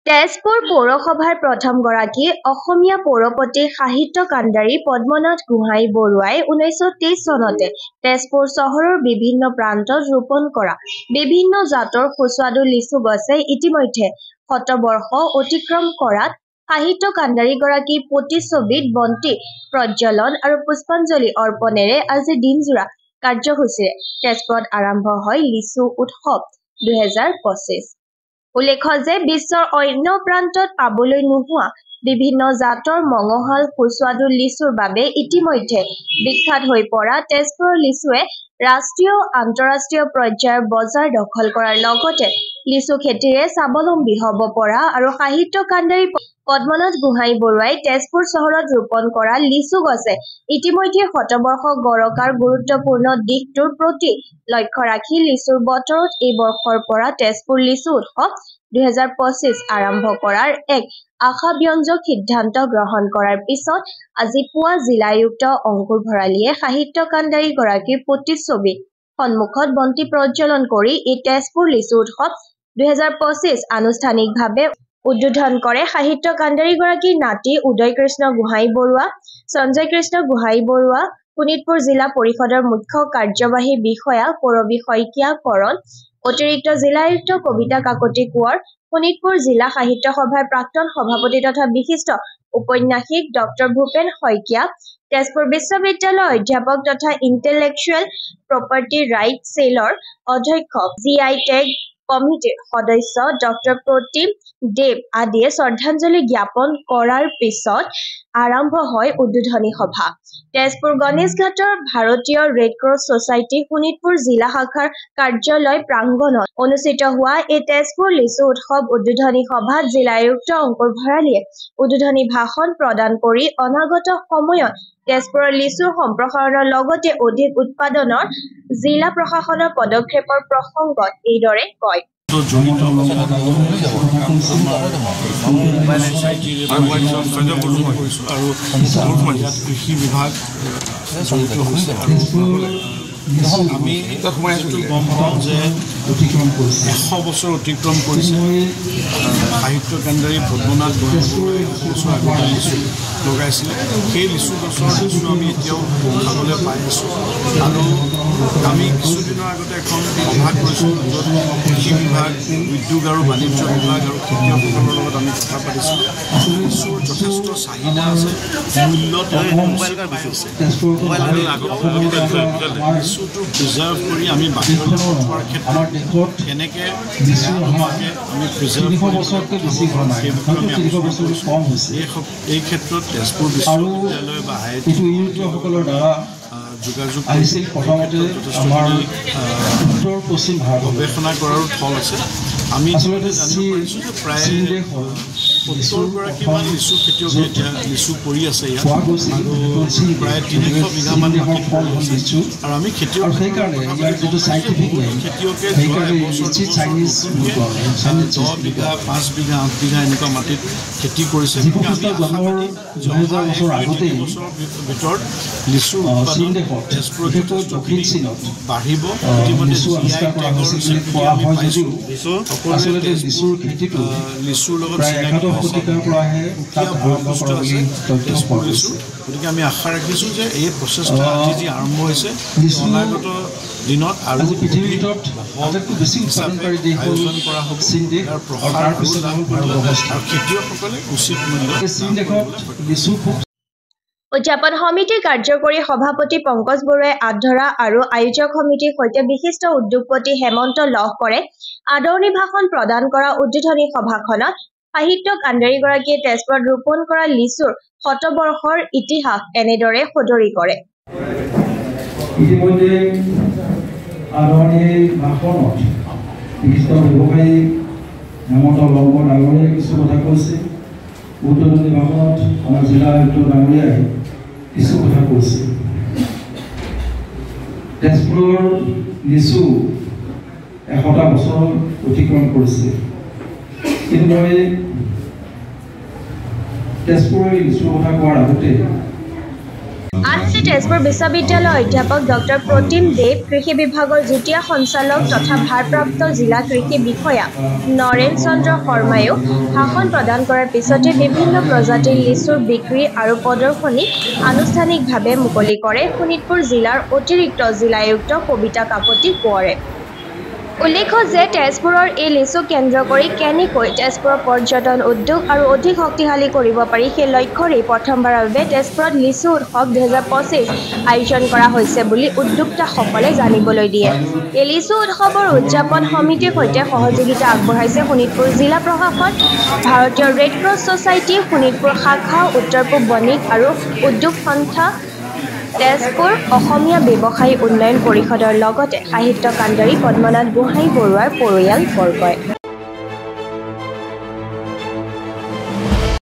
তেজপুৰ পৌৰসভাৰ প্ৰথমগৰাকী অসমীয়া পৌৰপতি সাহিত্য কাণ্ডাৰী পদ্মনাথ গোহাঁই বৰুৱাই 1923 চনতে তেজপুৰ চহৰৰ বিভিন্ন প্ৰান্তত ৰোপণ কৰা বিভিন্ন জাতৰ সুস্বাদু লিচু গছে ইতিমধ্যে শতবৰ্ষ অতিক্ৰম কৰাত সাহিত্য কাণ্ডাৰীগৰাকীৰ প্ৰতিচ্ছবিত বন্তি প্ৰজ্বলন আৰু পুষ্পাঞ্জলি অৰ্পণেৰে আজি দিনজোৰা কাৰ্যসূচীৰে তেজপুৰত আৰম্ভ হয় লিচু উৎসৱ 2025। উল্লেখ্য যে বিশ্বৰ অন্য প্ৰান্তত পাবলৈ নোহোৱা বিভিন্ন জাতৰ মঙহল সুস্বাদু লিচুৰ বাবে ইতিমধ্যে বিখ্যাত হৈ পৰা তেজপুৰৰ লিচুৱে ৰাষ্ট্ৰীয় আন্তঃৰাষ্ট্ৰীয় পৰ্যায়ৰ বজাৰ দখল কৰাৰ লগতে লিচু খেতিৰে স্বাৱলম্বী হ'ব পৰা আৰু সাহিত্য কাণ্ডাৰী পদ্মনাথ গোহাঁই বৰুৱাই তেজপুৰ চহৰত ৰোপণ কৰা লিচু গছে ইতিমধ্যে শতবৰ্ষ গৰকাৰ গুৰুত্বপূৰ্ণ দিশটোৰ প্ৰতি লক্ষ্য ৰাখি লিচুৰ বতৰত এই বৰ্ষৰ পৰা তেজপুৰ লিচু উৎসৱ 2025 আৰম্ভ কৰাৰ এক আশাব্যঞ্জক সিদ্ধান্ত গ্ৰহণ কৰাৰ পিছত আজি পুৱা জিলা আয়ুক্ত অংকুৰ ভৰালীয়ে সাহিত্য কাণ্ডাৰীগৰাকীৰ প্ৰতিচ্ছবিৰ সন্মুখত বন্তি প্ৰজ্বলন কৰি এই তেজপুৰ লিচু উৎসৱ 2025 আনুষ্ঠানিকভাৱে উদ্বোধন কৰে। সাহিত্য কাণ্ডাৰীগৰাকীৰ নাতি উদয় কৃষ্ণ গোহাঁই বৰুৱা, সঞ্জয় কৃষ্ণ গোহাঁই বৰুৱা, শোণিতপুৰ জিলা পৰিষদৰ মুখ্য কাৰ্যবাহী বিষয়া কৰবী শইকীয়া কৰণ, অতিৰিক্ত জিলা আয়ুক্ত কবিতা কাকতি কোঁৱৰ, শোণিতপুৰ জিলা সাহিত্য সভাৰ প্ৰাক্তন সভাপতি তথা বিশিষ্ট ঔপন্যাসিক ডক্টৰ ভূপেন শইকীয়া, তেজপুৰ বিশ্ববিদ্যালয়ৰ অধ্যাপক তথা ইণ্টেলেকচুৱেল প্ৰপাৰ্টি ৰাইট চেলৰ অধ্যক্ষ, GI টেগ কমিটিৰ সদস্য ডক্টৰ প্ৰতিম দেৱ আদিয়ে শ্ৰদ্ধাঞ্জলি জ্ঞাপন কৰাৰ পিছত আৰম্ভ হয় উদ্বোধনী সভা। তেজপুৰ গণেশঘাটৰ ভাৰতীয় ৰেড ক্ৰছ ছ'চাইটি শোণিতপুৰ জিলা শাখাৰ কাৰ্যালয় প্ৰাংগণত অনুষ্ঠিত হোৱা এই তেজপুৰ লিচু উৎসৱ উদ্বোধনী সভাত জিলা আয়ুক্ত অংকুৰ ভৰালীয়ে উদ্বোধনী ভাষণ প্ৰদান কৰি অনাগত সময়ত তেজপুৰৰ লিচুৰ সম্প্ৰসাৰণৰ লগতে অধিক উৎপাদনৰ জিলা প্ৰশাসনৰ পদক্ষেপৰ প্ৰসংগত এইদৰে কয়। কৃষি বিভাগ আমি গম পাওঁ যে 100 বছৰ অতিক্ৰম কৰিছে সাহিত্য কাণ্ডাৰী পদ্মনাথ গোহাঁই বৰুৱাই 100 বছৰ আগতে লিচু লগাইছিলে। সেই লিচু গছৰ লিচু আমি এতিয়াও খাবলৈ পাই আছোঁ আৰু আমি কিছুদিনৰ আগতে এখন সভা কৰিছোঁ য'ত কৃষি বিভাগ, উদ্যোগ আৰু বাণিজ্য বিভাগ আৰু খেতিয়কসকলৰ লগত আমি কথা পাতিছিলোঁ। লিচুৰ যথেষ্ট চাহিদা আছে, মূল্য লিচুটো প্ৰিজাৰ্ভ কৰি আমি বাহিৰলৈ পঠোৱাৰ ক্ষেত্ৰত কেনেকৈ আমি প্ৰিজাৰ্ভ কৰিব এই ক্ষেত্ৰত তেজপুৰ বিশ্ববিদ্যালয় বা সকলৰ দ্বাৰা যোগাযোগ আহিছিল। প্ৰথমতে আমাৰ উত্তৰ পশ্চিম ভাৰত গৱেষণা কৰাৰো থল আছে। আমি আচলতে জানিব পাৰিছোঁ যে প্ৰায় 70গৰাকীমান লিচু খেতিয়কে এতিয়া লিচু কৰি আছে ইয়াত আৰু প্ৰায় 300 বিঘামান মাটি ফল লিচু আৰু আমি খেতিয়ক সেইকাৰণে ইয়াৰ যিটো চাইণ্টিফিক খেতিয়কে 10 বিঘা 5 বিঘা 8 বিঘা এনেকুৱা মাটিত খেতি কৰিছে। বছৰ আগতেই ভিতৰত লিচু তেজপুৰ দক্ষিণ চীনত বাঢ়িব। লিচুৰ খেতিটো লিচুৰ লগত শতিকাৰ পৰাহে গতিকে আমি আশা ৰাখিছোঁ যে এই প্ৰচেষ্টা আজি যি আৰম্ভ হৈছে অনাগত দিনত আৰু পৃথিৱীৰ ভিতৰত আটাইতকৈ বেছি উৎপাদনকাৰী দেশ আয়োজন কৰা হ'ব। ইয়াৰ প্ৰসাৰ আৰু খেতিয়কসকলে উচিত মূল্য চীন দেশত লিচু খুব উদযাপন সমিতিৰ কাৰ্যকৰী সভাপতি পংকজ বৰুৱাই আধৰা আৰু আয়োজক সমিতিৰ সৈতে বিশিষ্ট উদ্যোগপতি হেমন্ত লহকৰে আদৰণি ভাষণ প্ৰদান কৰা উদ্বোধনী সভাখনত সাহিত্য কাণ্ডাৰীগৰাকীয়ে তেজপুৰত ৰোপণ কৰা লিচুৰ শতবৰ্ষৰ ইতিহাস এনেদৰে সদৰি কৰে। ইতিমধ্যে আদৰণি ভাষণত বিশিষ্ট ব্যৱসায়ী হেমন্ত লহকৰ ডাঙৰীয়াই কিছু কথা কৈছে। উদ্বোধনী ভাষণত আমাৰ জিলা আয়ুক্ত ডাঙৰীয়াই কিছু কথা কৈছে। তেজপুৰৰ লিচু 100টা বছৰ অতিক্ৰম কৰিছে, কিন্তু মই তেজপুৰৰ লিচুৰ কথা কোৱাৰ আগতে আনহাতে তেজপুৰ বিশ্ববিদ্যালয়ৰ অধ্যাপক ডক্টৰ প্ৰতিম দেৱ, কৃষি বিভাগৰ যুটীয়া সঞ্চালক তথা ভাৰপ্ৰাপ্ত জিলা কৃষি বিষয়া নৰেন চন্দ্ৰ শৰ্মায়ো ভাষণ প্ৰদান কৰাৰ পিছতে বিভিন্ন প্ৰজাতিৰ লিচুৰ বিক্ৰী আৰু প্ৰদৰ্শনী আনুষ্ঠানিকভাৱে মুকলি কৰে শোণিতপুৰ জিলাৰ অতিৰিক্ত জিলায়ুক্ত কবিতা কাকতি কোঁৱৰে। উল্লেখ্য যে তেজপুৰৰ এই লিচু কেন্দ্ৰ কৰি কেনেকৈ তেজপুৰৰ পৰ্যটন উদ্যোগ আৰু অধিক শক্তিশালী কৰিব পাৰি সেই লক্ষ্যৰে প্ৰথমবাৰৰ বাবে তেজপুৰত লিচু উৎসৱ 2025 আয়োজন কৰা হৈছে বুলি উদ্যোক্তাসকলে জানিবলৈ দিয়ে। এই লিচু উৎসৱৰ উদযাপন সমিতিৰ সৈতে সহযোগিতা আগবঢ়াইছে শোণিতপুৰ জিলা প্ৰশাসন, ভাৰতীয় ৰেড ক্ৰছ ছ'চাইটি, শোণিতপুৰ শাখা, উত্তৰ পূব বণিক আৰু উদ্যোগ সন্থা, তেজপুৰ অসমীয়া ব্যৱসায়ী উন্নয়ন পৰিষদৰ লগতে সাহিত্য কাণ্ডাৰী পদ্মনাথ গোহাঁই বৰুৱাৰ পৰিয়ালবৰ্গই।